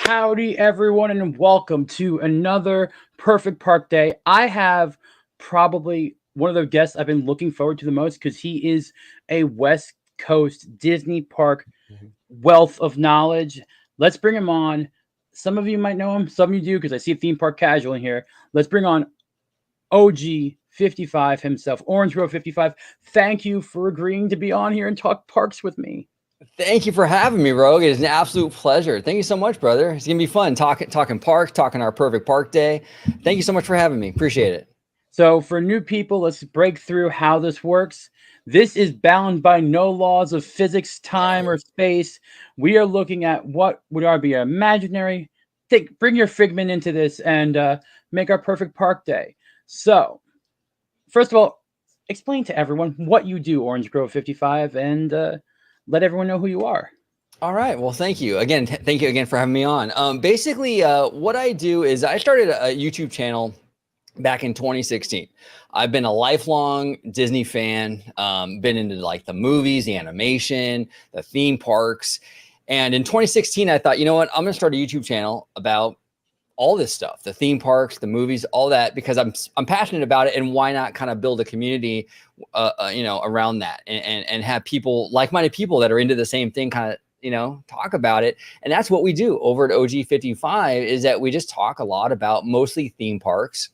Howdy, everyone, and welcome to another Perfect Park Day. I have probably one of the guests I've been looking forward to the most because he is a West Coast Disney park Mhm. wealth of knowledge. Let's bring him on. Some of you might know him, some of you do because I see a theme park casual in here. Let's bring on OG 55 himself, OrangeGrove 55. Thank you for agreeing to be on here and talk parks with me. Thank you for having me, Rogue. It is an absolute pleasure. Thank you so much, brother. It's gonna be fun talking parks, talking our perfect park day. Thank you so much for having me. Appreciate it. So, for new people, let's break through how this works. This is bound by no laws of physics, time, or space. We are looking at what would be imaginary. Bring your figment into this and make our perfect park day. So, first of all, explain to everyone what you do, Orange Grove 55, and let everyone know who you are. All right. Well, thank you again. Thank you again for having me on. Basically, what I do is I started a YouTube channel back in 2016. I've been a lifelong Disney fan, been into like the movies, the animation, the theme parks. And in 2016, I thought, you know what? I'm going to start a YouTube channel about all this stuff, the theme parks, the movies, all that, because I'm passionate about it. And why not kind of build a community, around that and have people, like-minded people that are into the same thing kind of, talk about it. And that's what we do over at OG 55 is that we just talk a lot about mostly theme parks.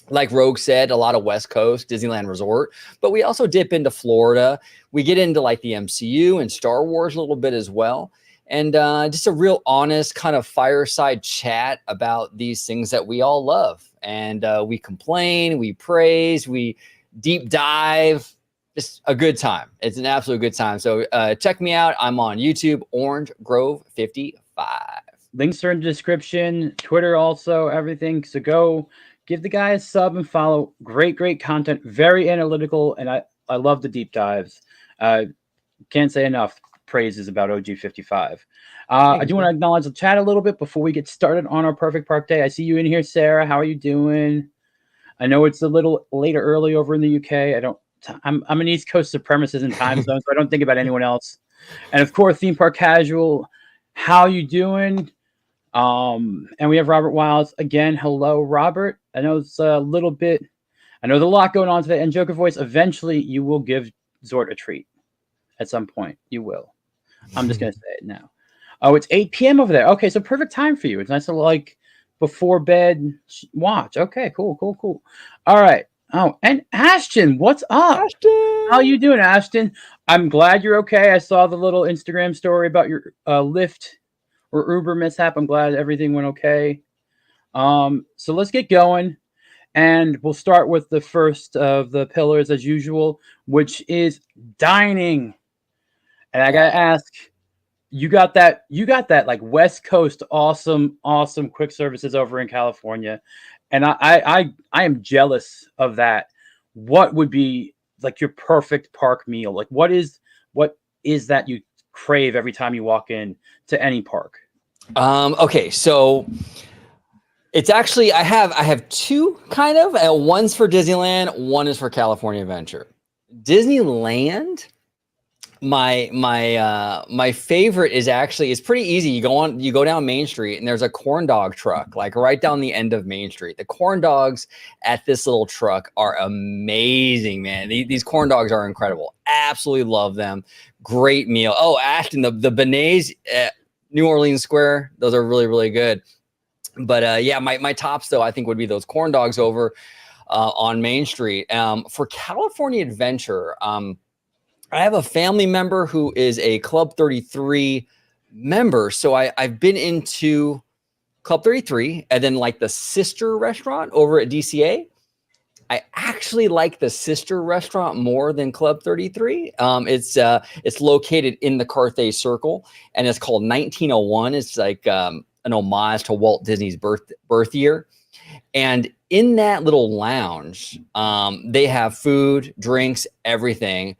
Like Rogue said, a lot of West Coast, Disneyland Resort, but we also dip into Florida. We get into like the MCU and Star Wars a little bit as well. And just a real honest kind of fireside chat about these things that we all love. And we complain, we praise, we deep dive. Just a good time. It's an absolute good time. So check me out. I'm on YouTube, Orange Grove 55. Links are in the description, Twitter also, everything. So go give the guy a sub and follow. Great content, very analytical, and I love the deep dives. Can't say enough praises about OG55. I do want to acknowledge the chat a little bit before we get started on our perfect park day. I see you in here, Sarah. How are you doing? I know it's a little later early over in the UK. I'm an East Coast supremacist in time zone, so I don't think about anyone else. And of course, theme park casual. How you doing? And we have Robert Wiles again. Hello, Robert. I know it's a little bit. I know there's a lot going on today. And Joker Voice. Eventually, you will give Zort a treat. At some point, you will. I'm just gonna say it now. Oh, it's 8 p.m. over there. Okay, so perfect time for you. It's nice to like before bed watch. Okay, cool. All right. Oh, and Ashton, what's up? Ashton! How you doing, Ashton? I'm glad you're okay. I saw the little Instagram story about your Lyft or Uber mishap. I'm glad everything went okay. So let's get going. And we'll start with the first of the pillars as usual, which is dining. And I gotta ask, you got that like West Coast awesome quick services over in California. And I am jealous of that. What would be like your perfect park meal? Like what is that you crave every time you walk in to any park? Okay, so it's actually I have two kind of. One's for Disneyland, one is for California Adventure. Disneyland, my favorite is actually, it's pretty easy. You go down Main Street and there's a corn dog truck like right down the end of Main Street. The corn dogs at this little truck are amazing, man. These corn dogs are incredible. Absolutely love them. Great meal. Oh, Ashton, the beignets at New Orleans Square, those are really good. But yeah, my tops though I think would be those corn dogs over on Main Street. For California Adventure, I have a family member who is a Club 33 member. So I've been into Club 33 and then like the sister restaurant over at DCA. I actually like the sister restaurant more than Club 33. It's located in the Carthay Circle and it's called 1901. It's like an homage to Walt Disney's birth year. And in that little lounge, they have food, drinks, everything.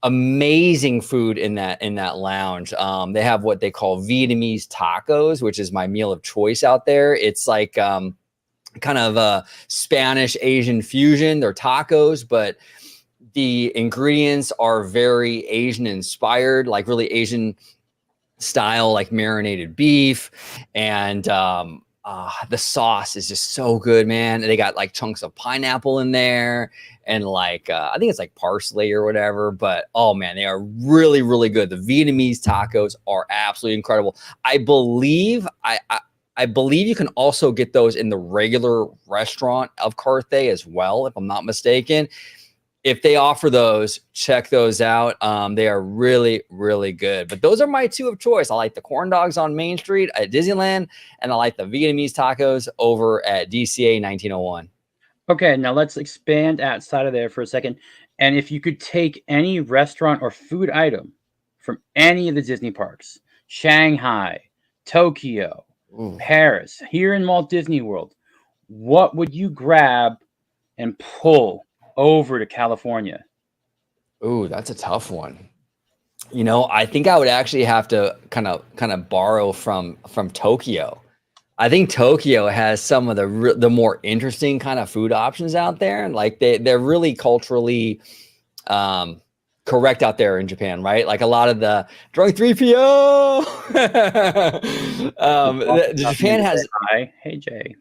Amazing food in that lounge. They have what they call Vietnamese tacos, which is my meal of choice out there. It's like kind of a Spanish Asian fusion. They're tacos, but the ingredients are very Asian inspired, like really Asian style, like marinated beef, and the sauce is just so good, man. They got like chunks of pineapple in there, and like I think it's like parsley or whatever. But oh man, they are really, really good. The Vietnamese tacos are absolutely incredible. I believe I believe you can also get those in the regular restaurant of Carthay as well, if I'm not mistaken. If they offer those, check those out. They are really, really good. But those are my two of choice. I like the corn dogs on Main Street at Disneyland, and I like the Vietnamese tacos over at DCA 1901. Okay, now let's expand outside of there for a second. And if you could take any restaurant or food item from any of the Disney parks, Shanghai, Tokyo, Ooh. Paris, here in Walt Disney World, what would you grab and pull over to California? Ooh, that's a tough one. You know, I think I would actually have to kind of borrow from Tokyo. I think Tokyo has some of the more interesting kind of food options out there, and like they're really culturally correct out there in Japan, right? Like a lot of the drunk 3PO. Japan has. Hi, hey Jay.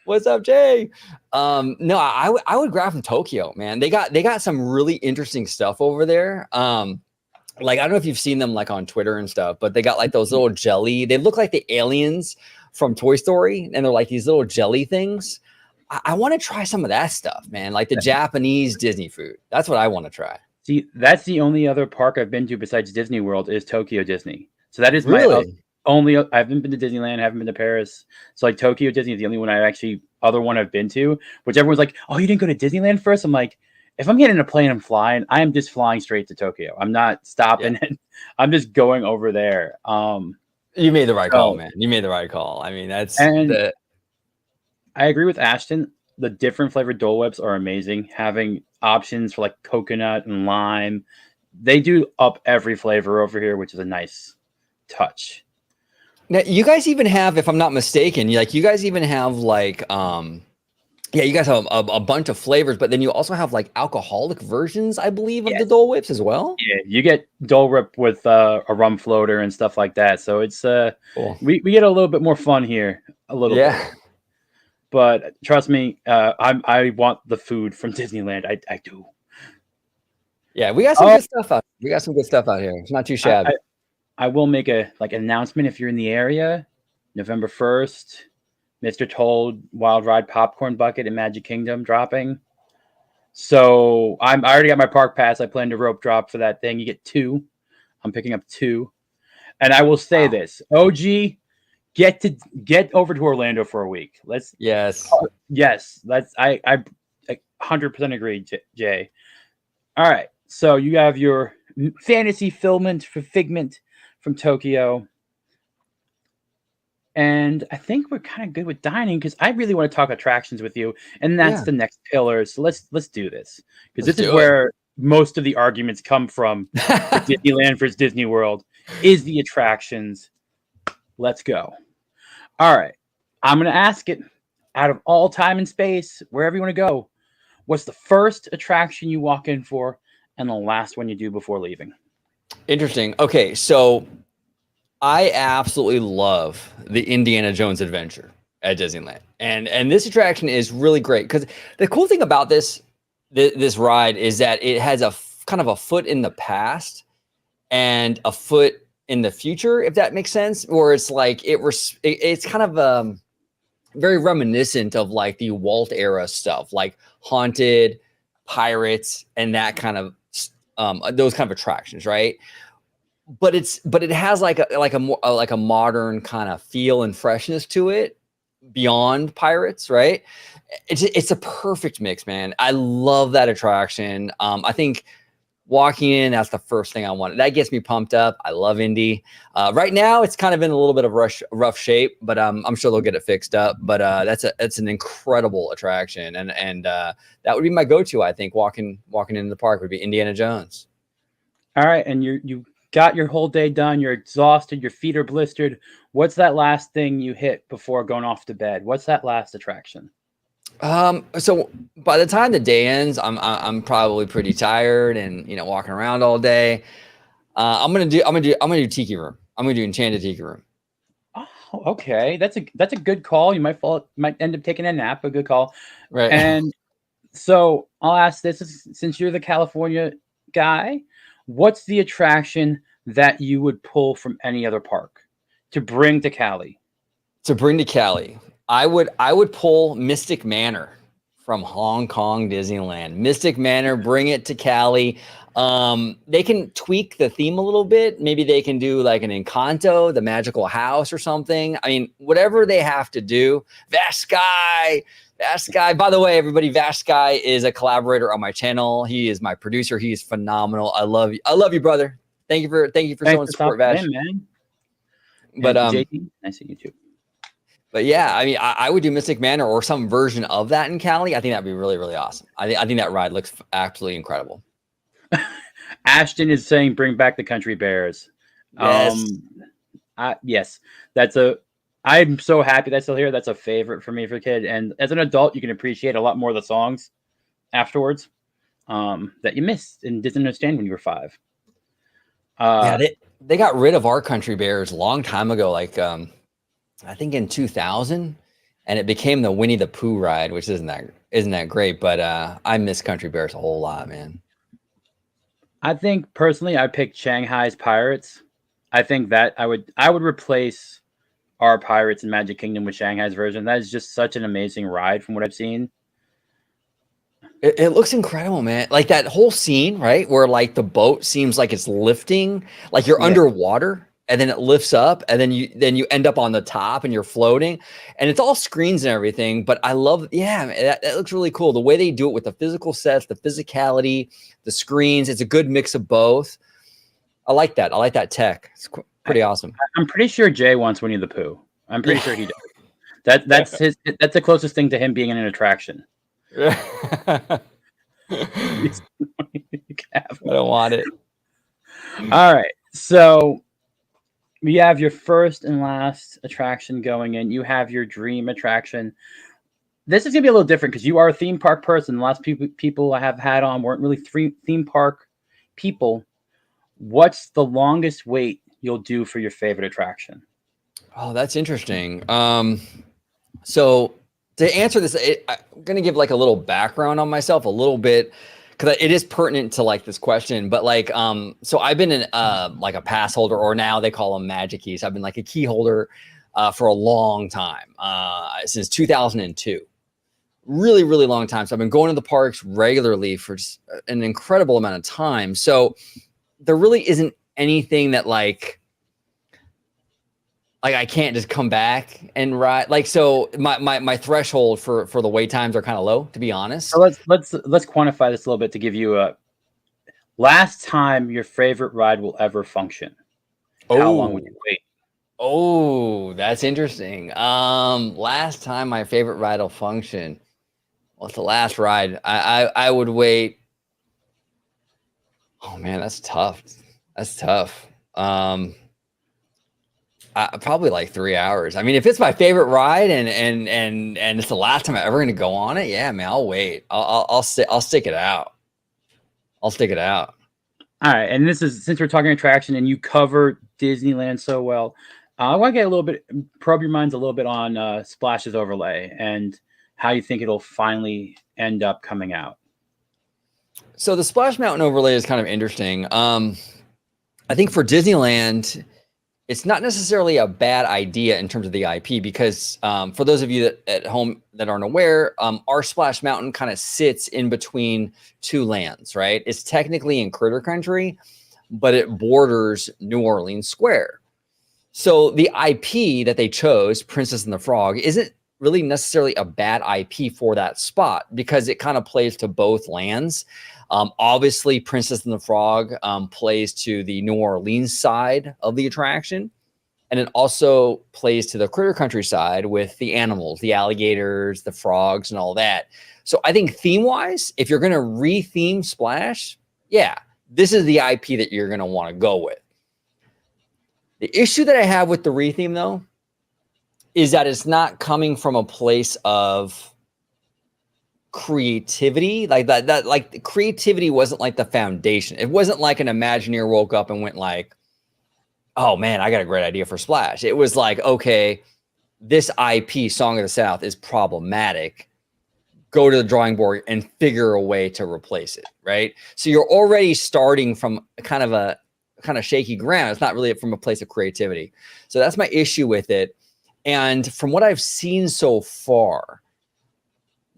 What's up, Jay? No, I would grab from Tokyo, man. They got some really interesting stuff over there. Like I don't know if you've seen them like on Twitter and stuff, but they got like those little jelly. They look like the aliens from Toy Story, and they're like these little jelly things. I want to try some of that stuff, man. Like the Japanese Disney food. That's what I want to try. See, that's the only other park I've been to besides Disney World is Tokyo Disney. So that is Really? my only. I haven't been to Disneyland. I haven't been to Paris. So like Tokyo Disney is the only one other one I've been to. Which everyone's like, oh, you didn't go to Disneyland first? I'm like, if I'm getting in a plane and flying, I am just flying straight to Tokyo. I'm not stopping it. I'm just going over there. You made the right call, man. You made the right call. I mean, I agree with Ashton. The different flavored Dole Whips are amazing. Having options for like coconut and lime. They do up every flavor over here, which is a nice touch. Now, you guys even have, if I'm not mistaken, you guys even have like, you guys have a bunch of flavors, but then you also have like alcoholic versions, I believe, of the Dole Whips as well. Yeah, you get Dole Whip with a rum floater and stuff like that. So it's cool. we get a little bit more fun here, a little bit. But trust me, I want the food from Disneyland. I do. Yeah, we got some good stuff out. We got some good stuff out here. It's not too shabby. I will make an announcement if you're in the area, November 1st. Mr. Toad Wild Ride Popcorn Bucket in Magic Kingdom dropping. So I already got my park pass. I plan to rope drop for that thing. You get 2. I'm picking up 2. And I will say this, OG, get over to Orlando for a week. Yes. I 100% agree, Jay. All right. So you have your fantasy figment from Tokyo. And I think we're kind of good with dining because I really want to talk attractions with you, and that's the next pillar. So let's do this because this is where most of the arguments come from. Disneyland versus Disney World is the attractions. Let's go. All right, I'm gonna ask it out of all time and space, wherever you want to go. What's the first attraction you walk in for, and the last one you do before leaving? Interesting. Okay, so I absolutely love the Indiana Jones adventure at Disneyland. And this attraction is really great because the cool thing about this ride is that it has a kind of a foot in the past and a foot in the future, if that makes sense. Or it's like it's kind of very reminiscent of like the Walt era stuff, like haunted, pirates, and that kind of those kind of attractions, right? But it has like a modern kind of feel and freshness to it beyond pirates, right? It's a perfect mix, man. I love that attraction. I think walking in, that's the first thing I want. That gets me pumped up. I love Indy. Right now, it's kind of in a little bit of rough shape, but I'm sure they'll get it fixed up. But that's an incredible attraction, and that would be my go-to. I think walking into the park would be Indiana Jones. All right, and you got your whole day done. You're exhausted. Your feet are blistered. What's that last thing you hit before going off to bed? What's that last attraction? So by the time the day ends, I'm probably pretty tired and walking around all day. I'm gonna do Tiki Room. I'm gonna do Enchanted Tiki Room. Oh, okay. That's a good call. You might end up taking a nap. A good call. Right. And so I'll ask this: since you're the California guy, what's the attraction that you would pull from any other park to bring to Cali? To bring to Cali, I would pull Mystic Manor from Hong Kong Disneyland. Mystic Manor, bring it to Cali. They can tweak the theme a little bit. Maybe they can do like an Encanto, the magical house or something. I mean, whatever they have to do. Vast Sky. By the way, everybody, Vast Sky is a collaborator on my channel. He is my producer. He is phenomenal. I love you. I love you, brother. Thank you for Thanks showing for support, stopping Vash. in, man. But And JT, nice to meet you. But yeah, I mean, I would do Mystic Manor or some version of that in Cali. I think that'd be really, really awesome. I think that ride looks absolutely incredible. Ashton is saying, "Bring back the country bears." Yes. Yes, that's a. I'm so happy that's still here. That's a favorite for me for a kid, and as an adult, you can appreciate a lot more of the songs afterwards that you missed and didn't understand when you were 5. Yeah, they got rid of our country bears a long time ago, like I think in 2000, and it became the Winnie the Pooh ride, which isn't that great, but I miss country bears a whole lot, man. I think personally, I picked Shanghai's Pirates. I think that I would replace our Pirates in Magic Kingdom with Shanghai's version. That is just such an amazing ride from what I've seen. It looks incredible, man. Like that whole scene, right? Where like the boat seems like it's lifting, like you're underwater, and then it lifts up, and then you end up on the top and you're floating, and it's all screens and everything. But I love, yeah, that looks really cool. The way they do it with the physical sets, the physicality, the screens. It's a good mix of both. I like that. I like that tech. It's pretty awesome. I'm pretty sure Jay wants Winnie the Pooh. I'm pretty sure he does. That's the closest thing to him being in an attraction. I don't want it. All right. So we have your first and last attraction going in. You have your dream attraction. This is going to be a little different because you are a theme park person. The last people I have had on weren't really theme park people. What's the longest wait you'll do for your favorite attraction? Oh, that's interesting. So to answer this, I'm going to give like a little background on myself a little bit because it is pertinent to like this question. But like, so I've been in like a pass holder, or now they call them magic keys. I've been like a key holder for a long time, since 2002. Really, really long time. So I've been going to the parks regularly for just an incredible amount of time. So there really isn't anything that like I can't just come back and ride. Like, so my threshold for the wait times are kind of low, to be honest. So let's quantify this a little bit to give you a last time your favorite ride will ever function. How long would you wait? Oh, that's interesting. Last time my favorite ride will function. What's the last ride? I would wait. Oh man, that's tough. That's tough. Probably like 3 hours. I mean, if it's my favorite ride and it's the last time I'm ever going to go on it, yeah, man, I'll wait. I'll stick it out. I'll stick it out. All right, and this is since we're talking attraction and you cover Disneyland so well, I want to get a little bit probe your minds a little bit on Splash's overlay and how you think it'll finally end up coming out. So the Splash Mountain overlay is kind of interesting. I think for Disneyland, it's not necessarily a bad idea in terms of the IP because for those of you that at home that aren't aware, our Splash Mountain kind of sits in between two lands, right? It's technically in Critter Country, but it borders New Orleans Square. So the IP that they chose, Princess and the Frog, isn't really necessarily a bad IP for that spot because it kind of plays to both lands. Obviously, Princess and the Frog plays to the New Orleans side of the attraction. And it also plays to the Critter Country side with the animals, the alligators, the frogs, and all that. So I think theme-wise, if you're going to re-theme Splash, yeah, this is the IP that you're going to want to go with. The issue that I have with the re-theme, though, is that it's not coming from a place of creativity. Like that like creativity wasn't like the foundation. It wasn't like an Imagineer woke up and went like, oh man, I got a great idea for Splash. It was like, okay, this IP, Song of the South, is problematic. Go to the drawing board and figure a way to replace it, right? So you're already starting from kind of shaky ground. It's not really from a place of creativity. So that's my issue with it. And from what I've seen so far,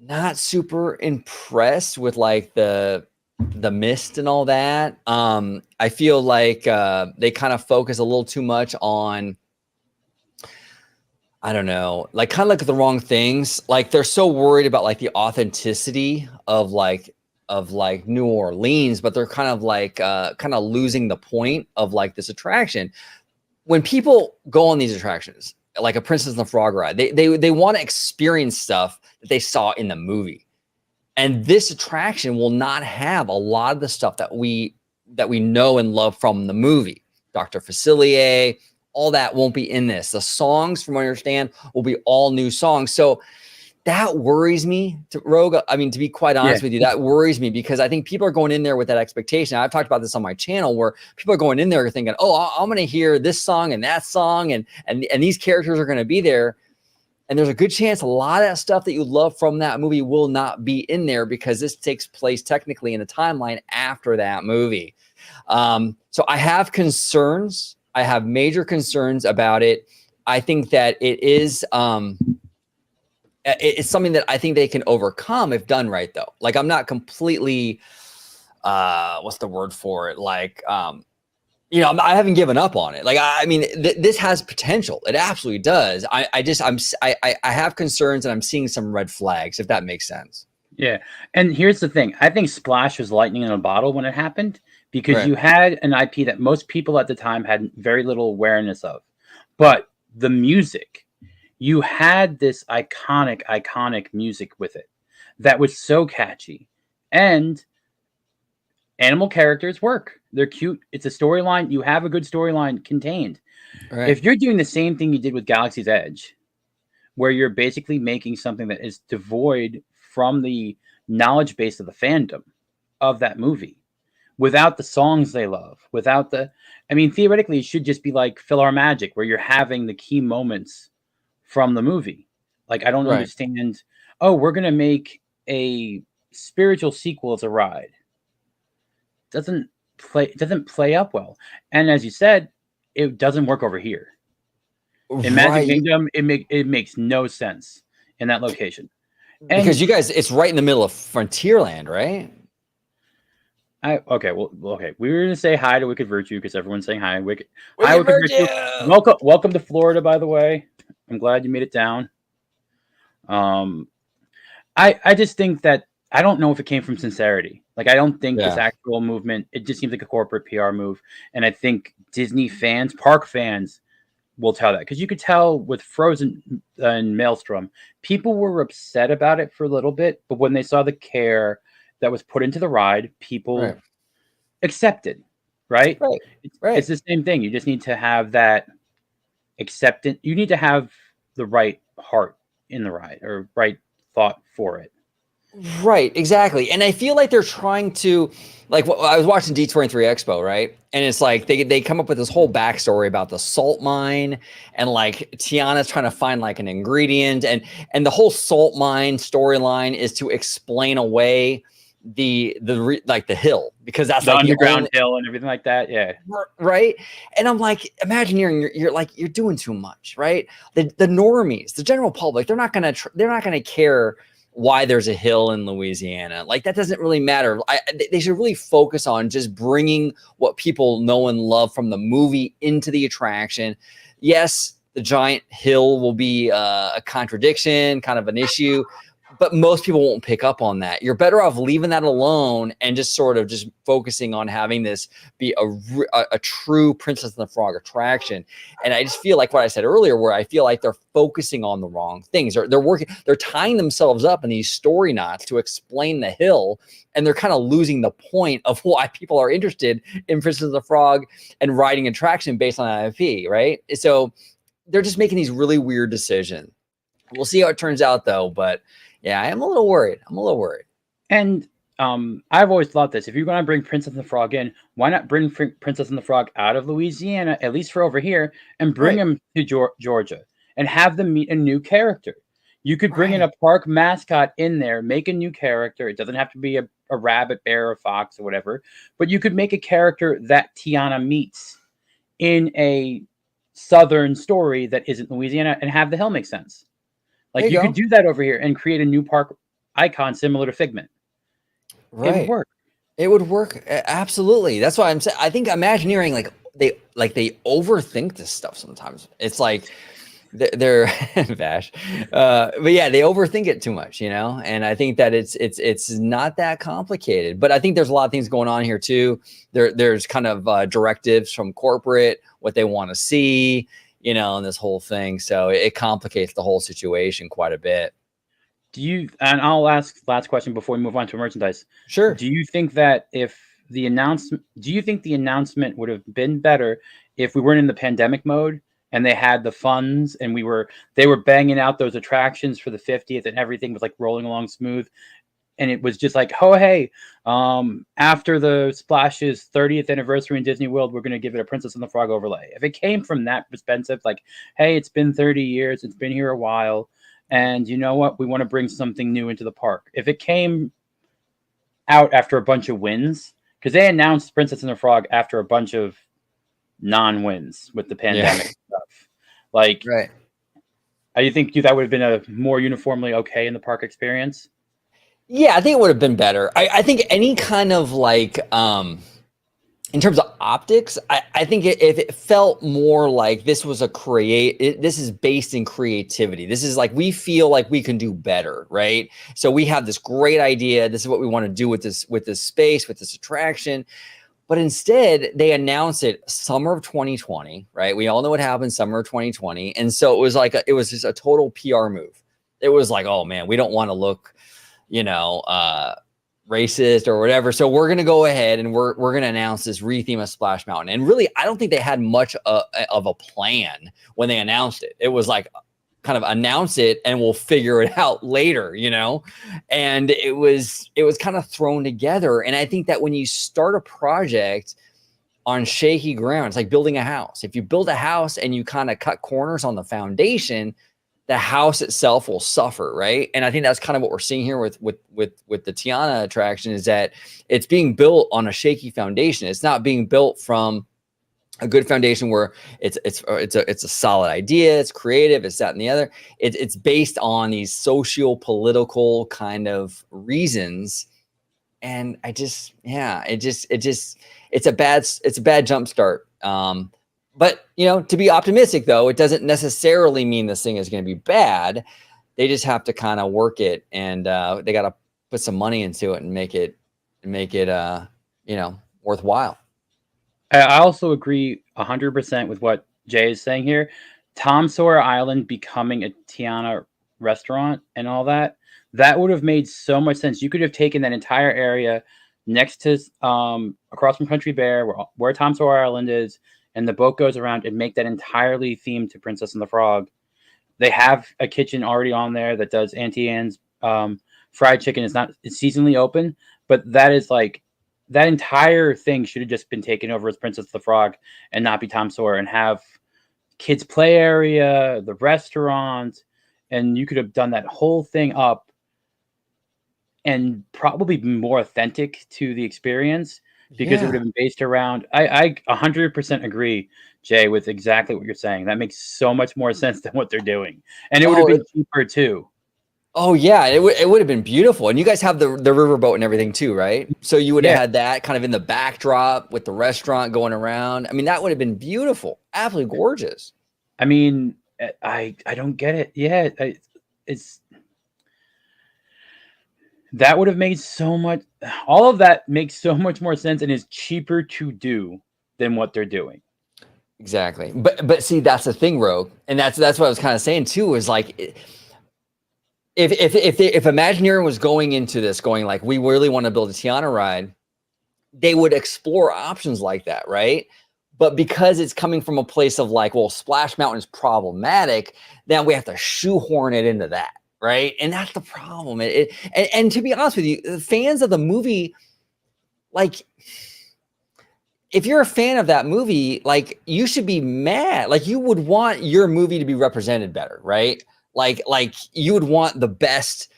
not super impressed with like the mist and all that. I feel like they kind of focus a little too much on, I don't know, like kind of like the wrong things. Like they're so worried about like the authenticity of New Orleans, but they're kind of losing the point of like this attraction. When people go on these attractions, like a Princess and the Frog ride, they want to experience stuff that they saw in the movie. And this attraction will not have a lot of the stuff that we know and love from the movie. Dr. Facilier, all that won't be in this. The songs, from what I understand, will be all new songs. So that worries me, Rogue. I mean, to be quite honest with you, that worries me because I think people are going in there with that expectation. I've talked about this on my channel where people are going in there thinking, oh, I'm going to hear this song and that song and these characters are going to be there. And there's a good chance a lot of that stuff that you love from that movie will not be in there because this takes place technically in the timeline after that movie. So I have concerns. I have major concerns about it. I think that it is it's something that I think they can overcome if done right, though. Like I'm not completely what's the word for it? Like I haven't given up on it. Like, I mean, this has potential. It absolutely does. I have concerns and I'm seeing some red flags, if that makes sense. Yeah. And here's the thing. I think Splash was lightning in a bottle when it happened because you had an IP that most people at the time had very little awareness of. But the music, you had this iconic music with it that was so catchy. And animal characters work. They're cute. It's a storyline. You have a good storyline contained. Right. If you're doing the same thing you did with Galaxy's Edge, where you're basically making something that is devoid from the knowledge base of the fandom of that movie, without the songs they love, theoretically, it should just be like PhilharMagic, where you're having the key moments from the movie. Like, I don't understand. Oh, we're going to make a spiritual sequel as a ride. Doesn't play up well. And as you said, it doesn't work over here. In Magic Kingdom, it makes no sense in that location. And because you guys, it's right in the middle of Frontierland, right? Okay. We were gonna say hi to Wicked Virtue because everyone's saying hi. Wicked Virtue. Welcome to Florida, by the way. I'm glad you made it down. I just think that I don't know if it came from sincerity. Like, I don't think this actual movement, it just seems like a corporate PR move. And I think Disney fans, park fans, will tell that. Because you could tell with Frozen and Maelstrom, people were upset about it for a little bit. But when they saw the care that was put into the ride, people accepted, right? It's the same thing. You just need to have that acceptance. You need to have the right heart in the ride or right thought for it. Right, exactly. And I feel like they're trying to, like, I was watching D23 Expo, right? And it's like they come up with this whole backstory about the salt mine, and like Tiana's trying to find like an ingredient, and the whole salt mine storyline is to explain away the hill, because that's the like underground hill and everything like that. Yeah. Right. And I'm like, Imagineering, you're doing too much, right? The normies, the general public, they're not gonna care why there's a hill in Louisiana. Like, that doesn't really matter. They should really focus on just bringing what people know and love from the movie into the attraction. Yes, the giant hill will be a contradiction, kind of an issue, but most people won't pick up on that. You're better off leaving that alone and just sort of just focusing on having this be a true Princess and the Frog attraction. And I just feel like what I said earlier, where I feel like they're focusing on the wrong things. They're tying themselves up in these story knots to explain the hill, and they're kind of losing the point of why people are interested in Princess and the Frog and riding attraction based on IP, right? So they're just making these really weird decisions. We'll see how it turns out, though. But yeah, I am a little worried. And I've always thought this: if you're going to bring Princess and the Frog in, why not bring Princess and the Frog out of Louisiana, at least for over here, and bring Right. him to Georgia and have them meet a new character? You could bring in Right. a park mascot in there, make a new character. It doesn't have to be a rabbit, bear, or fox or whatever, but you could make a character that Tiana meets in a southern story that isn't Louisiana and have the hell make sense. There Like you you could go. do that over here and create a new park icon similar to Figment. It would Right. work. It would work absolutely. That's why I'm saying. I think Imagineering, they overthink this stuff sometimes. It's like they're Vash, but yeah, they overthink it too much, you know. And I think that it's not that complicated. But I think there's a lot of things going on here too. There's kind of directives from corporate, what they want to see, you know, and this whole thing. So it complicates the whole situation quite a bit. Do you, and I'll ask last question before we move on to merchandise. Sure. Do you think that if do you think the announcement would have been better if we weren't in the pandemic mode and they had the funds and they were banging out those attractions for the 50th and everything was like rolling along smooth and it was just like, oh hey, after the Splash's 30th anniversary in Disney World, we're gonna give it a Princess and the Frog overlay. If it came from that perspective, like, hey, it's been 30 years, it's been here a while, and you know what, we want to bring something new into the park. If it came out after a bunch of wins, because they announced Princess and the Frog after a bunch of non-wins with the pandemic stuff. Like, Right. I think that would have been a more uniformly okay in the park experience. Yeah, I think it would have been better. I think any kind of like in terms of optics, I think if it felt more like this was this is based in creativity. This is like, we feel like we can do better, right? So we have this great idea. This is what we want to do with this space, with this attraction. But instead, they announced it summer of 2020, right? We all know what happened summer of 2020. And so it was like, it was just a total PR move. It was like, oh man, we don't want to look, you know, racist or whatever. So we're going to go ahead and we're going to announce this retheme of Splash Mountain. And really, I don't think they had much of a plan when they announced it. It was like, kind of announce it and we'll figure it out later, you know? And it was kind of thrown together. And I think that when you start a project on shaky ground, it's like building a house. If you build a house and you kind of cut corners on the foundation, the house itself will suffer, right? And I think that's kind of what we're seeing here with the Tiana attraction, is that it's being built on a shaky foundation. It's not being built from a good foundation where it's a solid idea, it's creative, it's that and the other. It's based on these social political kind of reasons, and it's a bad jump start. But you know, to be optimistic though, it doesn't necessarily mean this thing is going to be bad. They just have to kind of work it, and they got to put some money into it and make it you know, worthwhile. I also agree 100% with what Jay is saying here. Tom Sawyer Island becoming a Tiana restaurant and all that, that would have made so much sense. You could have taken that entire area next to across from Country Bear, where Tom Sawyer Island is, and the boat goes around, and make that entirely themed to Princess and the Frog. They have a kitchen already on there that does Auntie Anne's fried chicken. It's seasonally open, but that is like, that entire thing should have just been taken over as Princess the Frog and not be Tom Sawyer, and have kids play area, the restaurant, and you could have done that whole thing up and probably be more authentic to the experience, because it would have been based around, I 100% agree, Jay, with exactly what you're saying. That makes so much more sense than what they're doing. And it would have been cheaper too. Oh yeah, it would have been beautiful. And you guys have the riverboat and everything too, right? So you would have had that kind of in the backdrop with the restaurant going around. I mean, that would have been beautiful, absolutely gorgeous. I mean, I don't get it. Yeah, that would have made so much. All of that makes so much more sense and is cheaper to do than what they're doing. Exactly. But see, that's the thing, Rogue, and that's what I was kind of saying too. Is like, if Imagineering was going into this going like, we really want to build a Tiana ride, they would explore options like that, right? But because it's coming from a place of like, well, Splash Mountain is problematic, then we have to shoehorn it into that. right? And that's the problem. And to be honest with you, the fans of the movie, like, if you're a fan of that movie, like, you should be mad. Like, you would want your movie to be represented better, right? Like you would want the best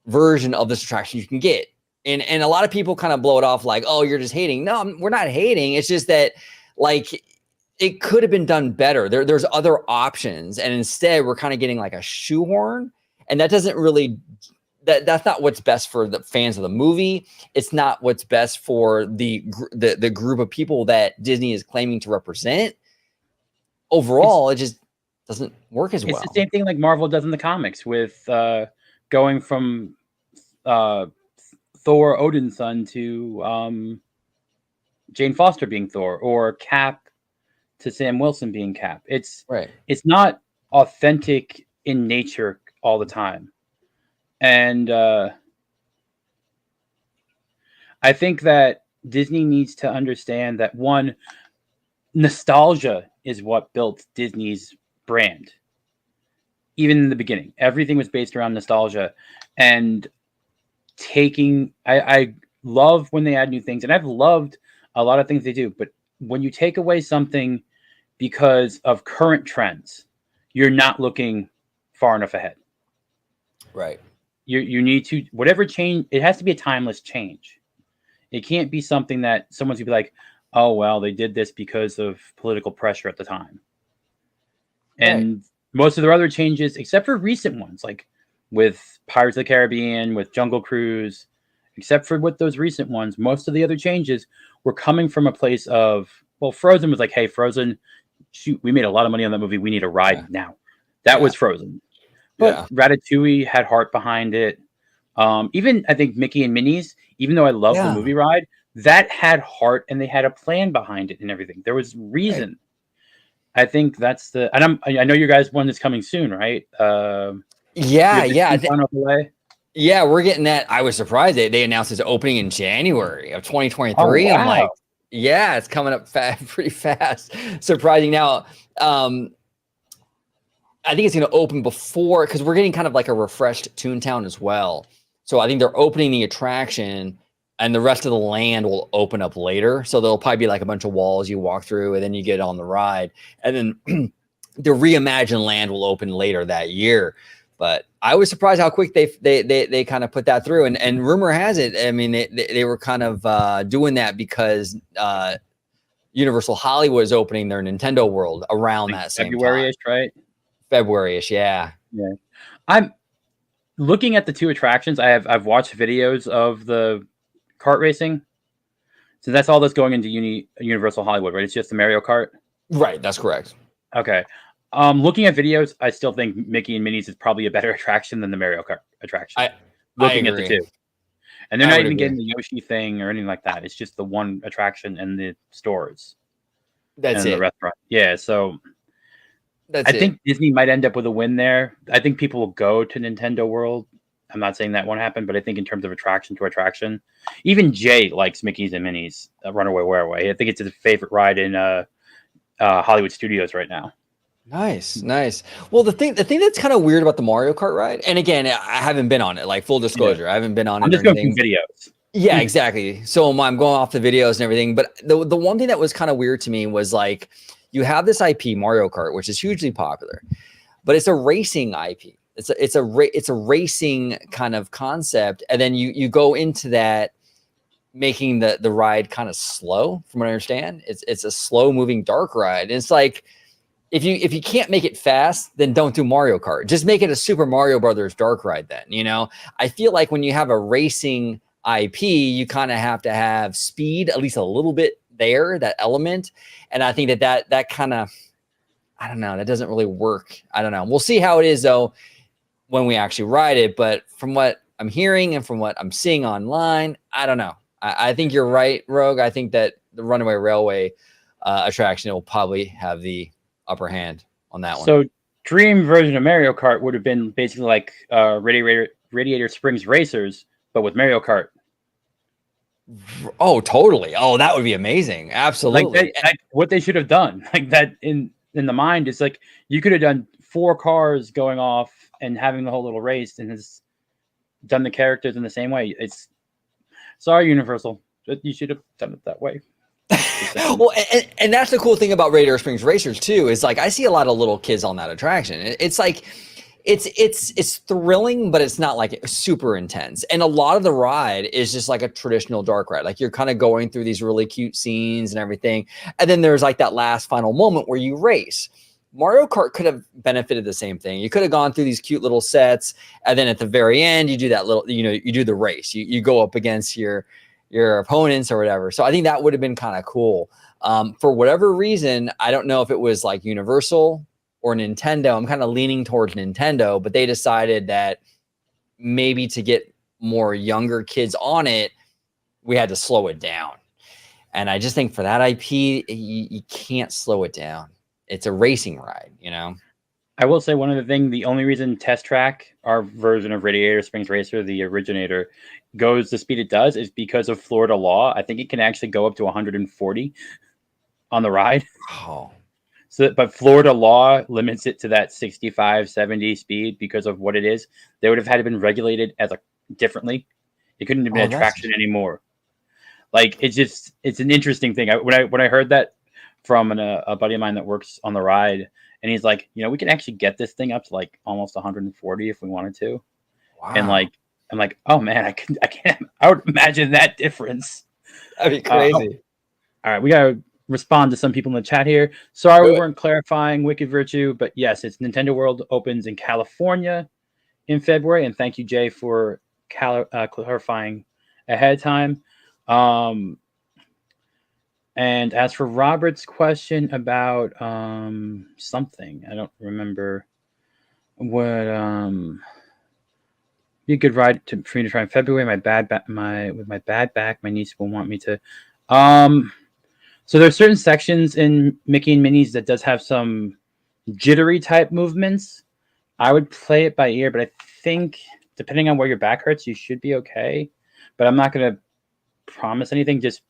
version of this attraction you can get. And a lot of people kind of blow it off like, oh, you're just hating. No, we're not hating. It's just that, like, it could have been done better. There's other options, and instead we're kind of getting like a shoehorn, and that doesn't really, that's not what's best for the fans of the movie. It's not what's best for the group of people that Disney is claiming to represent. Overall, it just doesn't work as well. It's the same thing like Marvel does in the comics with going from Thor Odin's son to Jane Foster being Thor, or Cap to Sam Wilson being Cap. It's not authentic in nature all the time. And I think that Disney needs to understand that, one, nostalgia is what built Disney's brand. Even in the beginning, everything was based around nostalgia, and I love when they add new things, and I've loved a lot of things they do, but when you take away something because of current trends, you're not looking far enough ahead. Right. You need to, whatever change, it has to be a timeless change. It can't be something that someone's gonna be like, oh, well, they did this because of political pressure at the time. And most of their other changes, except for recent ones, like with Pirates of the Caribbean, with Jungle Cruise, except for with those recent ones, most of the other changes were coming from a place of, well, Frozen was like, hey, Frozen, shoot, we made a lot of money on that movie. We need a ride now. That was Frozen. But Ratatouille had heart behind it. Even, I think, Mickey and Minnie's, even though I love the movie ride, that had heart, and they had a plan behind it and everything. There was reason. I think that's the, and I know you guys one is coming soon, right? Yeah. Yeah, we're getting that. I was surprised they announced it's opening in January of 2023. Oh, wow. I'm like, yeah, it's coming up pretty fast. Surprising. Now, I think it's going to open before, because we're getting kind of like a refreshed Toontown as well. So I think they're opening the attraction, and the rest of the land will open up later. So there'll probably be like a bunch of walls you walk through, and then you get on the ride. And then the reimagined land will open later that year. But I was surprised how quick they kind of put that through. And rumor has it, I mean, they were kind of doing that because Universal Hollywood is opening their Nintendo World around that same February-ish, time. right? February-ish, yeah. I'm looking at the two attractions. I've watched videos of the kart racing. So that's all that's going into Universal Hollywood, right? It's just the Mario Kart? Right, that's correct. Okay. Looking at videos, I still think Mickey and Minnie's is probably a better attraction than the Mario Kart attraction. Looking at the two. And they're not even getting the Yoshi thing or anything like that. It's just the one attraction and the stores. That's it. The restaurant. Yeah, so I think Disney might end up with a win there. I think people will go to Nintendo World. I'm not saying that won't happen, but I think in terms of attraction to attraction, even Jay likes Mickey's and Minnie's Runaway Railway. I think it's his favorite ride in Hollywood Studios right now. Nice. Well, the thing that's kind of weird about the Mario Kart ride, and again, I haven't been on it. Like, full disclosure, I haven't been on it. I'm just going through videos. Yeah, exactly. So I'm going off the videos and everything. But the one thing that was kind of weird to me was, like, you have this IP, Mario Kart, which is hugely popular, but it's a racing IP. It's a racing kind of concept, and then you go into that, making the ride kind of slow. From what I understand, it's a slow moving dark ride, and it's like, if you can't make it fast, then don't do Mario Kart. Just make it a Super Mario Brothers dark ride then. You know, I feel like when you have a racing IP, you kind of have to have speed, at least a little bit there, that element. And I think that kind of, I don't know, that doesn't really work. I don't know. We'll see how it is though when we actually ride it. But from what I'm hearing and from what I'm seeing online, I don't know. I think you're right, Rogue. I think that the Runaway Railway attraction will probably have the upper hand on that one. So dream version of Mario Kart would have been basically like Radiator Springs Racers, but with Mario Kart. Oh, totally. Oh, that would be amazing. Absolutely. Like what they should have done, like that in the mind is like, you could have done 4 cars going off and having the whole little race, and has done the characters in the same way. It's sorry, Universal, but you should have done it that way. Well, and that's the cool thing about Radiator Springs Racers too, is like I see a lot of little kids on that attraction. It's like it's thrilling, but it's not like super intense. And a lot of the ride is just like a traditional dark ride. Like you're kind of going through these really cute scenes and everything. And then there's like that last final moment where you race. Mario Kart could have benefited the same thing. You could have gone through these cute little sets, and then at the very end, you do that little, you do the race. You go up against your opponents or whatever. So I think that would have been kind of cool. For whatever reason, I don't know if it was like Universal or Nintendo. I'm kind of leaning towards Nintendo, but they decided that maybe to get more younger kids on it, we had to slow it down. And I just think for that IP, you can't slow it down. It's a racing ride, I will say one other thing. The only reason Test Track, our version of Radiator Springs Racer, the originator, goes the speed it does is because of Florida law. I think it can actually go up to 140 on the ride. Oh. So, but Florida law limits it to that 65, 70 speed because of what it is. They would have had to been regulated as differently. It couldn't have been an attraction anymore. Like it's an interesting thing. When I heard that from a buddy of mine that works on the ride, and he's like, we can actually get this thing up to like almost 140 if we wanted to. Wow. And like, I'm like, oh man, I would imagine that difference. That'd be crazy. All right, we gotta respond to some people in the chat here. Sorry we weren't clarifying Wicked Virtue, but yes, it's Nintendo World opens in California in February, and thank you, Jay, for clarifying ahead of time. And as for Robert's question about something, I don't remember what be a good ride for me to try in February. With my bad back, my niece will want me to. So there's certain sections in Mickey and Minnie's that does have some jittery type movements. I would play it by ear, but I think depending on where your back hurts, you should be okay. But I'm not gonna promise anything. Just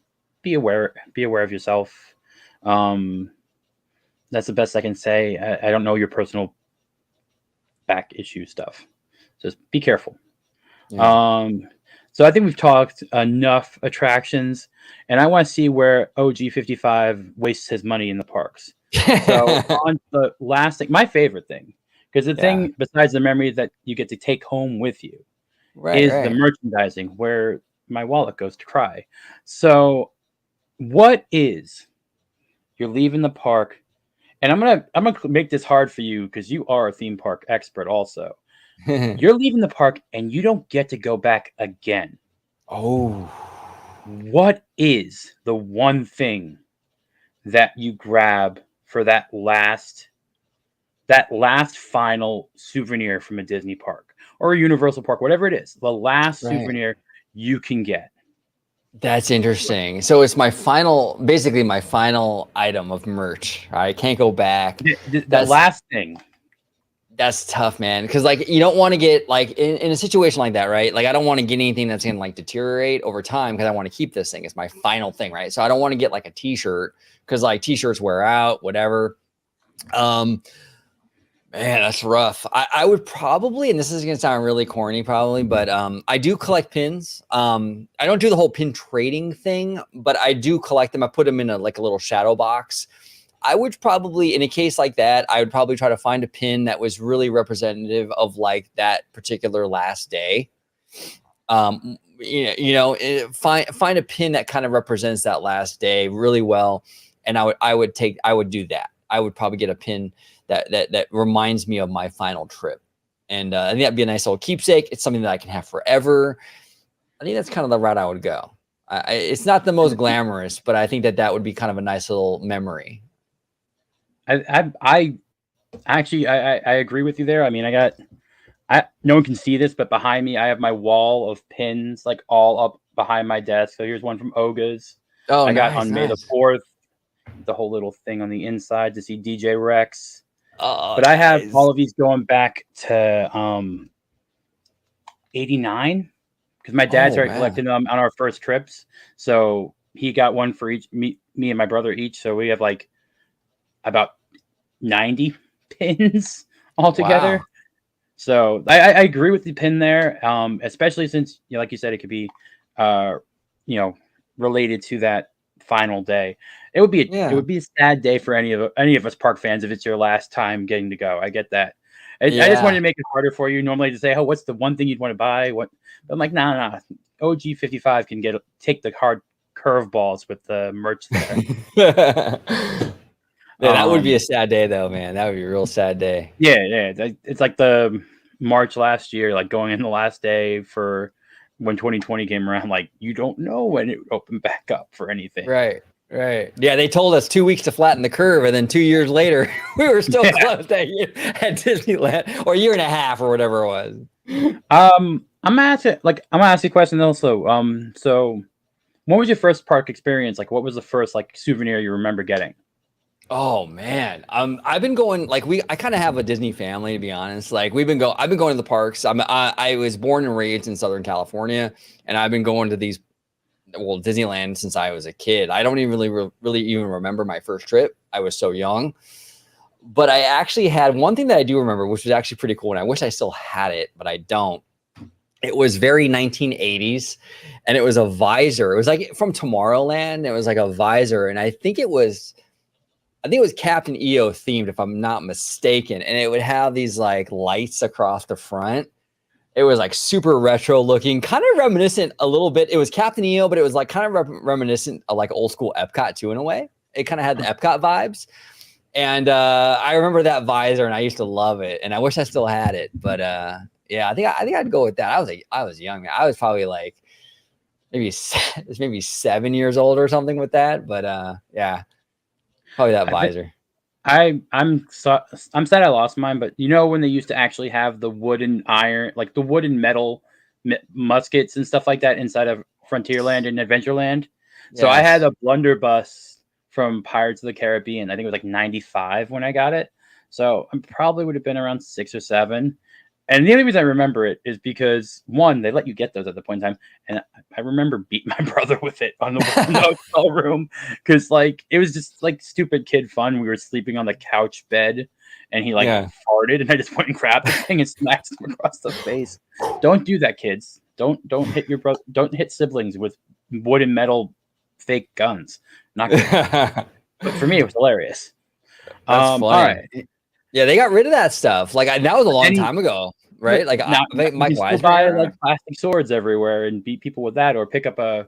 be aware of yourself. That's the best I can say. I don't know your personal back issue stuff. Just be careful. Yeah. So I think we've talked enough attractions, and I want to see where OG55 wastes his money in the parks. So on the last thing, my favorite thing, because the thing besides the memories that you get to take home with you is the merchandising, where my wallet goes to cry. So what is you're leaving the park, and I'm gonna make this hard for you because you are a theme park expert also. You're leaving the park and you don't get to go back again. Oh, what is the one thing that you grab for that last final souvenir from a Disney park or a Universal park, whatever it is, the last souvenir you can get? That's interesting. So it's basically my final item of merch. I can't go back. The last thing. That's tough, man. Because like you don't want to get like in a situation like that, right? Like I don't want to get anything that's gonna like deteriorate over time because I want to keep this thing. It's my final thing, right? So I don't want to get like a t-shirt because like t-shirts wear out, whatever. Man, that's rough. I would probably, and this is gonna sound really corny probably, but I do collect pins. I don't do the whole pin trading thing, but I do collect them. I put them in a little shadow box. I would probably, in a case like that, I would probably try to find a pin that was really representative of like that particular last day. Find a pin that kind of represents that last day really well, and I would do that. I would probably get a pin that reminds me of my final trip, and I think that'd be a nice little keepsake. It's something that I can have forever. I think that's kind of the route I would go. It's not the most glamorous, but I think that would be kind of a nice little memory. I actually agree with you there. I mean, no one can see this, but behind me, I have my wall of pins like all up behind my desk. So here's one from Oga's. Oh, I got on May the 4th, the whole little thing on the inside to see DJ Rex. But I have all of these going back to 89 because my dad started collecting them on our first trips. So he got one for each me and my brother each. So we have like about 90 pins altogether. Wow. So I agree with the pin there, especially since, like you said, it could be, uh, you know, related to that final day. It Yeah. would be a sad day for any of us park fans if it's your last time getting to go. I get that. I just wanted Yeah. to make it harder for you. Normally to say, oh, what's the one thing you'd want to buy? What? But I'm like, nah. OG 55 can take the hard curveballs with the merch there. Yeah, that would be Um, a sad day though, man. That would be a real sad day. yeah. It's like the March last year, like going in the last day for when 2020 came around. Like you don't know when it would open back up for anything. Right. Right. Yeah, they told us 2 weeks to flatten the curve, and then 2 years later, we were still Yeah. closed at Disneyland, or a year and a half, or whatever it was. I'm gonna ask you a question also. So what was your first park experience? Like, what was the first like souvenir you remember getting? Oh man, I've been going like I kind of have a Disney family, to be honest. Like I've been going to the parks. I was born and raised in Southern California, and I've been going to Disneyland since I was a kid. I don't even really even remember my first trip. I was so young. But I actually had one thing that I do remember, which was actually pretty cool, and I wish I still had it, but I don't. It was very 1980s, and it was a visor. It was like from Tomorrowland. It was like a visor, and I think it was Captain EO themed, if I'm not mistaken. And it would have these like lights across the front. It was like super retro looking, kind of reminiscent a little bit. It was Captain EO, but it was like kind of reminiscent of like old school Epcot too, in a way. It kind of had the Epcot vibes. And I remember that visor, and I used to love it. And I wish I still had it. But yeah, I think I'd go with that. I was young. I was probably like maybe 7 years old or something with that. But yeah. Probably that I think visor. I'm sad I lost mine, but you know when they used to actually have the wood and iron, like the wood and metal muskets and stuff like that inside of Frontierland and Adventureland. So I had Yes. a blunderbuss from Pirates of the Caribbean. I think it was like 95 when I got it. So I probably would have been around 6 or 7. And the only reason I remember it is because one, they let you get those at the point in time, and I remember beating my brother with it in the hotel room because like it was just like stupid kid fun. We were sleeping on the couch bed, and he like Yeah. farted, and I just went and grabbed the thing and smacked him across the face. Don't do that, kids. Don't hit your brother. Don't hit siblings with wood and metal fake guns. Not good. But for me, it was hilarious. That's All funny. right. Yeah, they got rid of that stuff. Like that was a long Any time ago, But right? Like now you Mike can still Weisner buy like era. plastic swords everywhere and beat people with that, or pick up a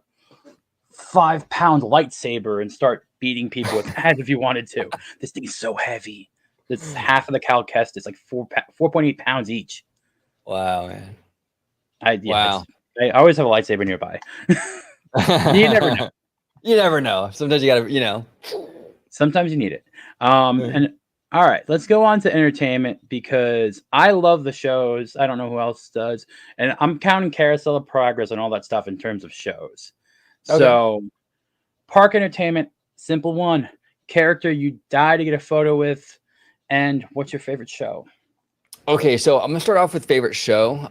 5 pound lightsaber and start beating people with that if you wanted to. This thing is so heavy. It's half of the Cal Kestis, like 4.8 pounds each. Wow, man. Yeah, Wow. I always have a lightsaber nearby. You never know. You never know. Sometimes you gotta. Sometimes you need it. And all right, let's go on to entertainment because I love the shows. I don't know who else does, and I'm counting Carousel of Progress and all that stuff in terms of shows. Okay. So, park entertainment, simple one. Character you die to get a photo with, and what's your favorite show? Okay, so I'm gonna start off with favorite show.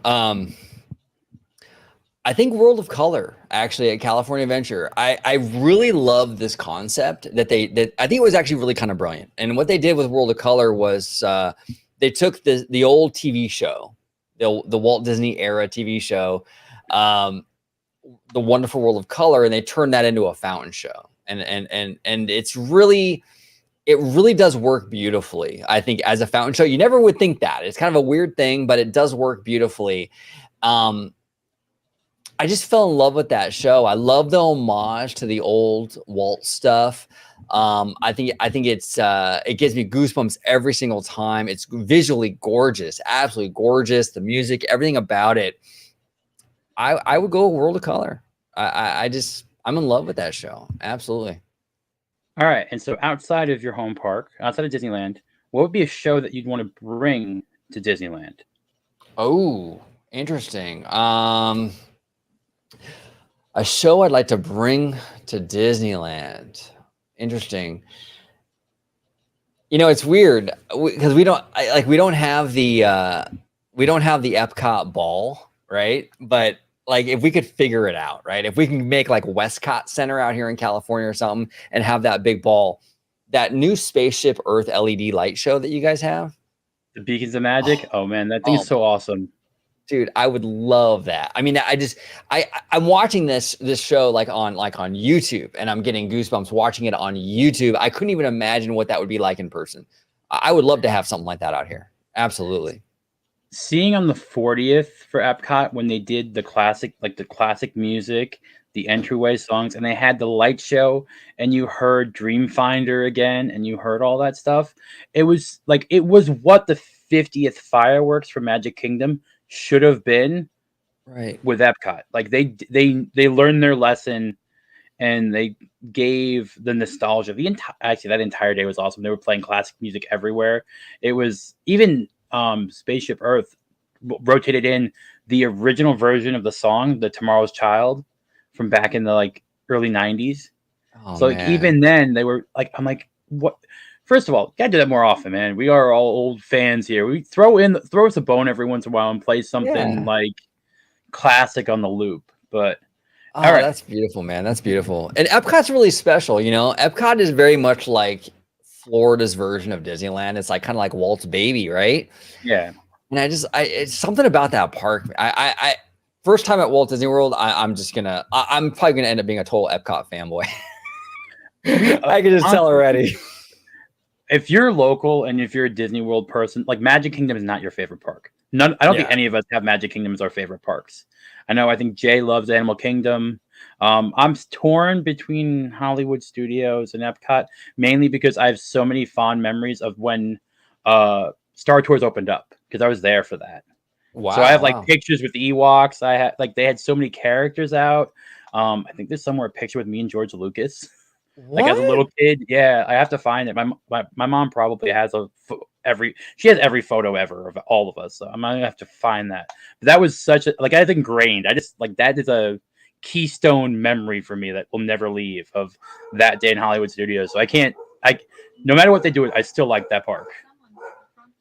I think World of Color, actually, at California Adventure. I really love this concept that I think it was actually really kind of brilliant. And what they did with World of Color was they took the old TV show, the Walt Disney era TV show, The Wonderful World of Color, and they turned that into a fountain show. And it really does work beautifully. I think as a fountain show, you never would think that. It's kind of a weird thing, but it does work beautifully. I just fell in love with that show. I love the homage to the old Walt stuff. I think it gives me goosebumps every single time. It's visually gorgeous, absolutely gorgeous. The music, everything about it. I would go World of Color. I'm in love with that show. Absolutely. All right, and so outside of your home park, outside of Disneyland, what would be a show that you'd want to bring to Disneyland? Oh, interesting. A show I'd like to bring to Disneyland. Interesting. It's weird because we don't have the Epcot ball, right? But like if we could figure it out, right? If we can make like Westcott Center out here in California or something and have that big ball, that new Spaceship Earth LED light show that you guys have, The Beacons of Magic. Oh, Oh man, that thing oh is so awesome. dude, I would love that. I mean, I'm watching this show like on YouTube, and I'm getting goosebumps watching it on YouTube. I couldn't even imagine what that would be like in person. I would love to have something like that out here. Absolutely. Seeing on the 40th for Epcot when they did the classic music, the entryway songs, and they had the light show, and you heard Dreamfinder again, and you heard all that stuff. It was what the 50th fireworks for Magic Kingdom should have been Right. with Epcot. Like they learned their lesson and they gave the nostalgia. Actually, that entire day was awesome. They were playing classic music everywhere. It was even Spaceship Earth rotated in the original version of the song, "The Tomorrow's Child," from back in the early '90s. Oh So like man. even then they were like, I'm like, what? First of all, gotta do that more often, man. We are all old fans here. We throw us a bone every once in a while and play something Yeah. like classic on the loop. But all Oh, right, that's beautiful, man. That's beautiful. And Epcot's really special, you know. Epcot is very much like Florida's version of Disneyland. It's like kind of like Walt's baby, right? yeah. And it's something about that park. I first time at Walt Disney World, I'm probably gonna end up being a total Epcot fanboy. I can just tell Honestly, already. if you're local and if you're a Disney World person, like Magic Kingdom is not your favorite park. None. I don't think Yeah. any of us have Magic Kingdom as our favorite parks. I know. I think Jay loves Animal Kingdom. I'm torn between Hollywood Studios and Epcot, mainly because I have so many fond memories of when Star Tours opened up because I was there for that. So I Wow, have like wow. pictures with the Ewoks. I had they had so many characters out. I think there's somewhere a picture with me and George Lucas. Like as a What? little kid, yeah, I have to find it. My mom probably has she has every photo ever of all of us. So I'm gonna have to find that. But that was such a like that's ingrained. I just like that is a keystone memory for me that will never leave of that day in Hollywood Studios. So I no matter what they do, I still like that park.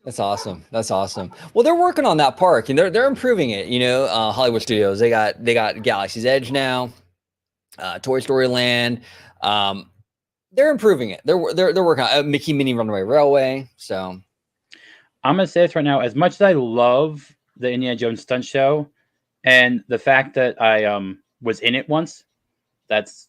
That's awesome. That's awesome. Well, they're working on that park and they're improving it. You know, Hollywood Studios. They got Galaxy's Edge now, Toy Story Land. Um, they're improving it. They're working on Mickey Minnie Runaway Railway. So I'm gonna say this right now. As much as I love the Indiana Jones stunt show, and the fact that I was in it once, that's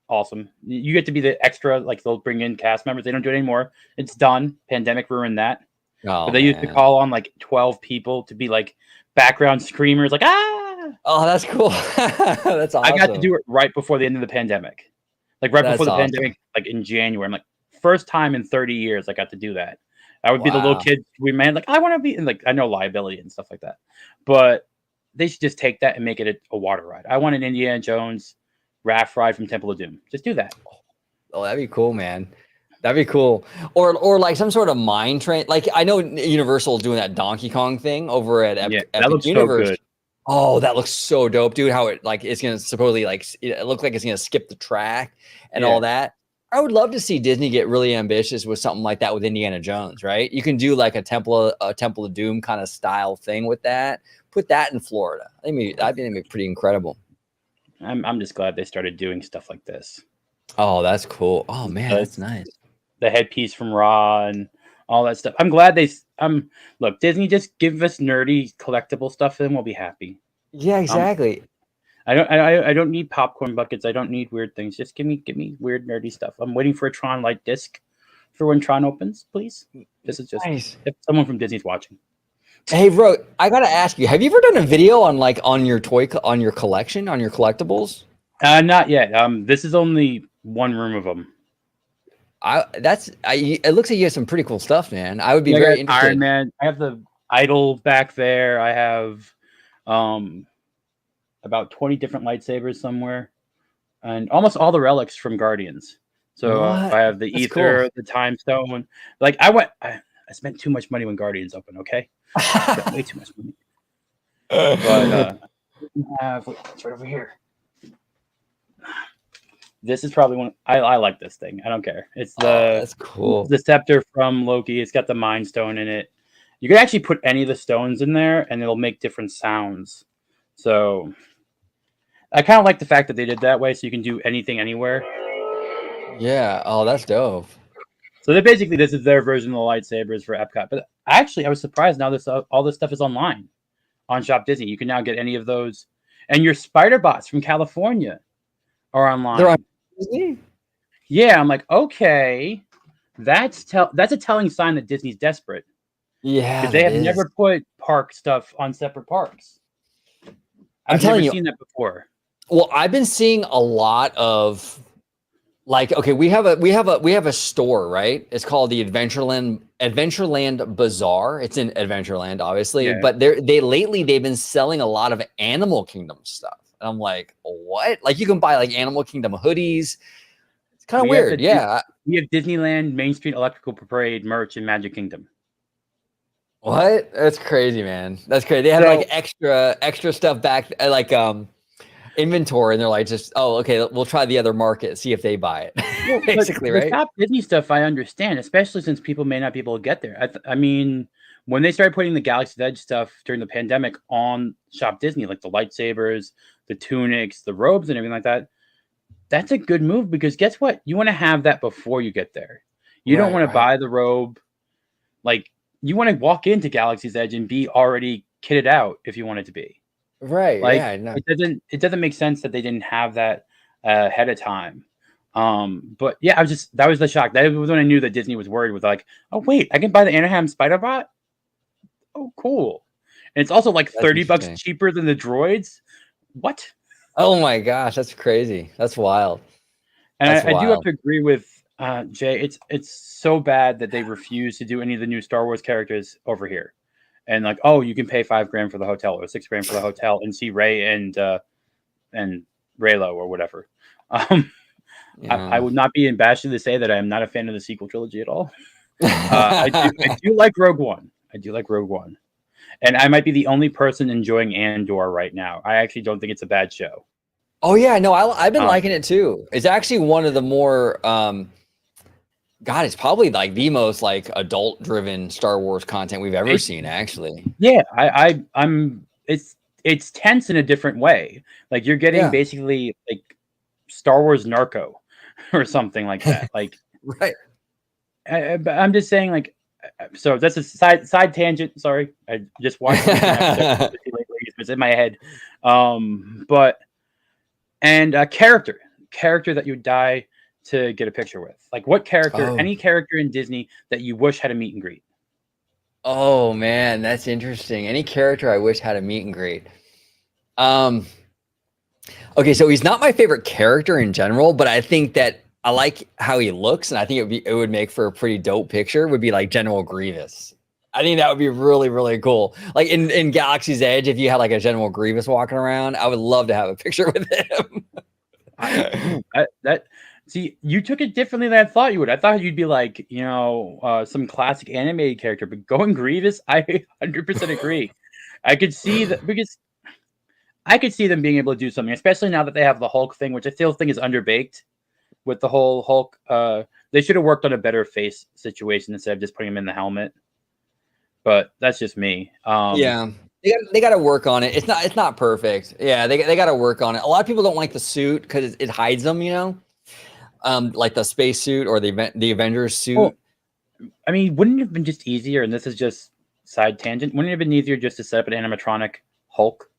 awesome. You get to be the extra, like they'll bring in cast members. They don't do it anymore. It's done. Pandemic ruined that. But oh they used to man. call on like 12 people to be like background screamers, like ah. Oh, that's cool. That's I got to awesome. do it right before the end of the pandemic. Like right before That's the awesome. pandemic, like in January. I'm like, first time in 30 years I got to do that. I would be the little Wow. kid we man, like I want to be and like I know liability and stuff like that. But they should just take that and make it a water ride. I want an Indiana Jones raft ride from Temple of Doom. Just do that. Oh, that'd be cool, man. That'd be cool. Or like some sort of mine train. Like I know Universal is doing that Donkey Kong thing over at Yeah, that Epic looks so Universe. good. Oh, that looks so dope, dude. How it like it's gonna supposedly like it looks like it's gonna skip the track and all Yeah. that. I would love to see Disney get really ambitious with something like that with Indiana Jones, right? You can do like a Temple of Doom kind of style thing with that. Put that in Florida. I think it'd be pretty incredible. I'm just glad they started doing stuff like this. Oh, that's cool. Oh man, The, that's nice. the headpiece from Raw and all that stuff. I'm glad look, Disney just give us nerdy collectible stuff and we'll be happy. Yeah, Um exactly. I don't need popcorn buckets. I don't need weird things. Just give me weird nerdy stuff. I'm waiting for a Tron Light disc for when Tron opens, please. This is just Nice. if someone from Disney's watching. Hey, bro, I gotta ask you, have you ever done a video on like on your on your collection, on your collectibles? Not yet. This is only one room of them. It looks like you have some pretty cool stuff, man. I would be Yeah, I got very Iron interested. Man. I have the idol back there. I have um about 20 different lightsabers somewhere, and almost all the relics from Guardians. So What? I have the That's cool. ether, the time stone. Like I spent too much money when Guardians opened. Okay, spent way too much money. But it's right over here. This is probably one. I like this thing. I don't care. It's Oh, that's cool. the scepter from Loki. It's got the Mind Stone in it. You can actually put any of the stones in there, and it'll make different sounds. So I kind of like the fact that they did that way, so you can do anything anywhere. Yeah. Oh, that's dope. So this is their version of the lightsabers for Epcot. But actually, I was surprised now this all this stuff is online on Shop Disney. You can now get any of those, and your spider bots from California are They're on online. Disney? Yeah, I'm like, okay, that's a telling sign that Disney's desperate Yeah, because they that have is. never put park stuff on separate parks. I'm I've never telling you. seen that before. Well, I've been seeing a lot of like, okay, we have a store, right? It's called the Adventureland Bazaar. It's in Adventureland, obviously, Yeah, but they've been selling a lot of Animal Kingdom stuff. And I'm like, what? Like you can buy like Animal Kingdom hoodies. It's kind of we have weird. Yeah. we have Disneyland Main Street Electrical Parade merch in Magic Kingdom. What? That's crazy, man. That's crazy. They have like So extra stuff back, like inventory, and they're like, just okay, we'll try the other market, see if they buy it. well, but Basically, the right? Shop Disney stuff I understand, especially since people may not be able to get there. I mean, when they started putting the Galaxy's Edge stuff during the pandemic on Shop Disney, like the lightsabers, the tunics, the robes, and everything like that, that's a good move because guess what? You want to have that before you get there. You don't Right, want to right, buy the robe. Like, you want to walk into Galaxy's Edge and be already kitted out if you want it to be. right. Like, Yeah, no. it doesn't make sense that they didn't have that ahead of time. But yeah, that was the shock. That was when I knew that Disney was worried with like, oh wait, I can buy the Anaheim Spider Bot. Oh, cool. And it's also like That's $30 interesting. cheaper than the droids. What? Oh my gosh, that's crazy. That's wild. And That's I do have wild. to agree with Jay. It's so bad that they refuse to do any of the new Star Wars characters over here. And like, oh, you can pay $5,000 for the hotel or $6,000 for the hotel and see Ray and Raylo or whatever. Um, I Yeah. would not be embarrassed to say that I am not a fan of the sequel trilogy at all. I do like Rogue One. I do like Rogue One, and I might be the only person enjoying Andor right now. I actually don't think it's a bad show. Oh yeah, no, I've been Um, liking it too. It's actually one of the more God, it's probably like the most like adult driven Star Wars content we've ever it, seen, actually. yeah, I'm it's tense in a different way. Like you're getting Yeah. basically like Star Wars Narco or something like that. Like Right. I'm just saying, like, so that's a side tangent. Sorry, I just watched a recent episode of Disney lately. It's in my head. But and character that you die to get a picture with. Like, what character? Oh. Any character in Disney that you wish had a meet and greet? Oh man, that's interesting. Any character I wish had a meet and greet. Um, okay, so he's not my favorite character in general, but I think that I like how he looks, and I think it would make for a pretty dope picture. Would be like General Grievous. I think that would be really really cool. Like in Galaxy's Edge, if you had like a General Grievous walking around, I would love to have a picture with him. That see, you took it differently than I thought you would. I thought you'd be like, some classic animated character, but going Grievous, I 100% agree. I could see that because I could see them being able to do something, especially now that they have the Hulk thing, which I still think is underbaked with the whole Hulk. They should have worked on a better face situation instead of just putting him in the helmet. But that's just me. Yeah. They got to work on it. It's not perfect. Yeah, they got to work on it. A lot of people don't like the suit because it hides them, like the space suit or the Avengers Well, suit. I mean, wouldn't it have been just easier? And this is just side tangent. Wouldn't it have been easier just to set up an animatronic Hulk,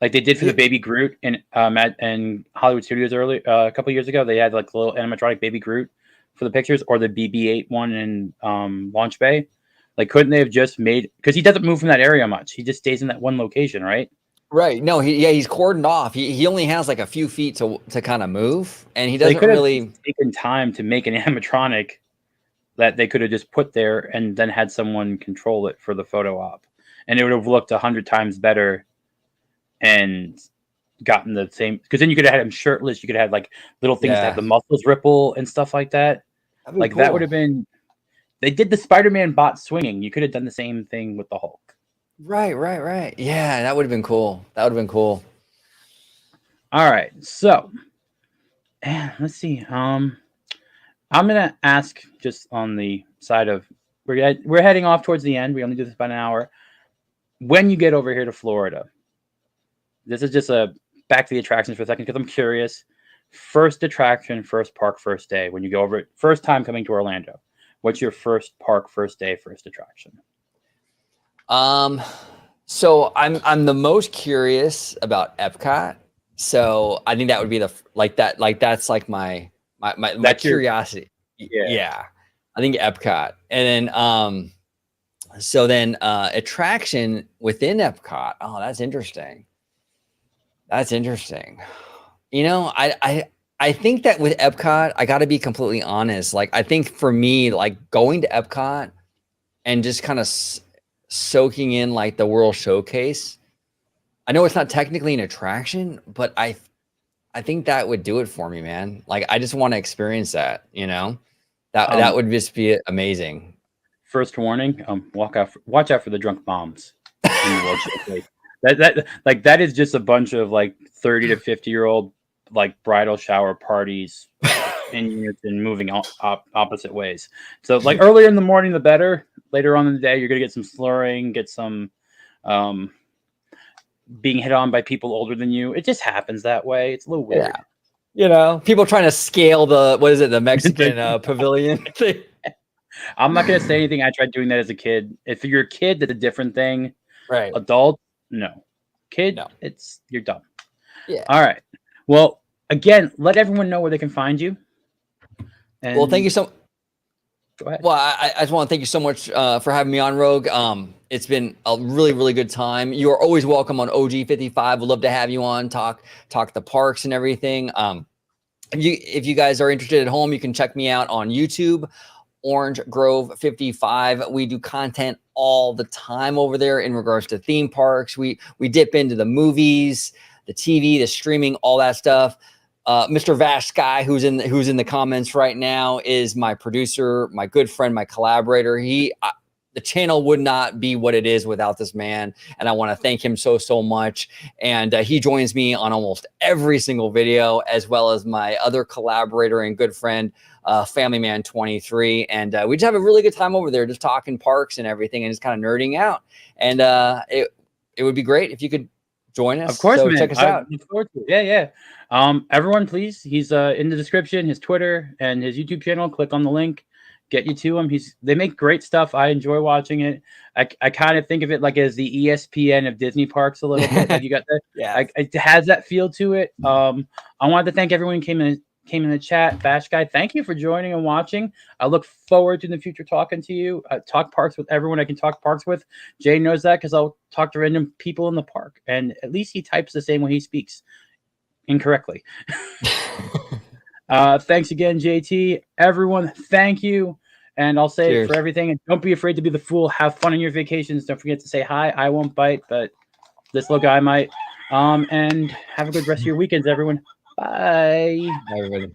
like they did for the Yeah, Baby Groot in Hollywood Studios a couple years ago? They had like a little animatronic Baby Groot for the pictures, or the BB-8 one in Launch Bay. Like, couldn't they have just made, because he doesn't move from that area much? He just stays in that one location, right? right. No, he's cordoned off. He only has like a few feet to kind of move, and he So they doesn't could have really. taken time to make an animatronic that they could have just put there and then had someone control it for the photo op, and it would have looked 100 times better and gotten the same. Because then you could have had him shirtless. You could have had like little things to have Yeah, the muscles ripple and stuff like that. that'd be Like that would cool. have been. They did the Spider-Man bot swinging. You could have done the same thing with the Hulk. Right, right, right. Yeah, that would have been cool. That would have been cool. All right, so let's see. I'm gonna ask just on the side of we're heading off towards the end. We only do this about an hour. When you get over here to Florida, this is just a back to the attractions for a second because I'm curious. first attraction, first park, first day. When you go over it, first time coming to Orlando, what's your first park, first day, first attraction? So I'm the most curious about Epcot. So I think that would be that's like my That's your curiosity. yeah. Yeah. I think Epcot. And then so then attraction within Epcot. Oh, that's interesting. That's interesting. You know, I think that with Epcot, I got to be completely honest. Like, I think for me, like going to Epcot and just kind of soaking in like the World Showcase. I know it's not technically an attraction, but I think that would do it for me, man. Like, I just want to experience that. You know, that would just be amazing. First warning: watch out for the drunk moms in the World Showcase. That is just a bunch of like 30 to 50-year-old like bridal shower parties in units and moving opposite ways. So like earlier in the morning, the better. Later on in the day, you're gonna get some slurring, get some being hit on by people older than you. It just happens that way. It's a little weird. Yeah. You know, people trying to scale the Mexican pavilion thing. I'm not gonna say anything. I tried doing that as a kid. If you're a kid, that's a different thing. Right. Adult, no. Kid, No. you're dumb. Yeah. All right. Well, again, let everyone know where they can find you. And well, thank you so. Go ahead. Well, I just want to thank you so much for having me on, Rogue. It's been a really, really good time. You are always welcome on OG55. We'd love to have you on, talk the parks and everything. If you guys are interested at home, you can check me out on YouTube, OrangeGrove 55. We do content all the time over there in regards to theme parks. We dip into the movies, the TV, the streaming, all that stuff. Mr. Vash Sky, who's in the comments right now, is my producer, my good friend, my collaborator. The channel would not be what it is without this man, and I want to thank him so much. And he joins me on almost every single video, as well as my other collaborator and good friend, Family Man 23. And we just have a really good time over there, just talking parks and everything, and just kind of nerding out. And it would be great if you could join us. Of course, so man. Check us out. Look forward to it. Yeah. Everyone, please. He's in the description. His Twitter and his YouTube channel. Click on the link. Get you to him. They make great stuff. I enjoy watching it. I kind of think of it like as the ESPN of Disney parks a little bit. Like you got that. Yeah. It has that feel to it. I wanted to thank everyone who came in the chat. Bash Guy, thank you for joining and watching. I look forward to in the future talking to you. Talk parks with everyone I can talk parks with. Jay knows that because I'll talk to random people in the park, and at least he types the same way he speaks incorrectly. Thanks again, JT. Everyone, thank you. And I'll say it for everything. And don't be afraid to be the fool. Have fun on your vacations. Don't forget to say hi. I won't bite, but this little guy might. And have a good rest of your weekends, everyone. Bye. Bye, everybody.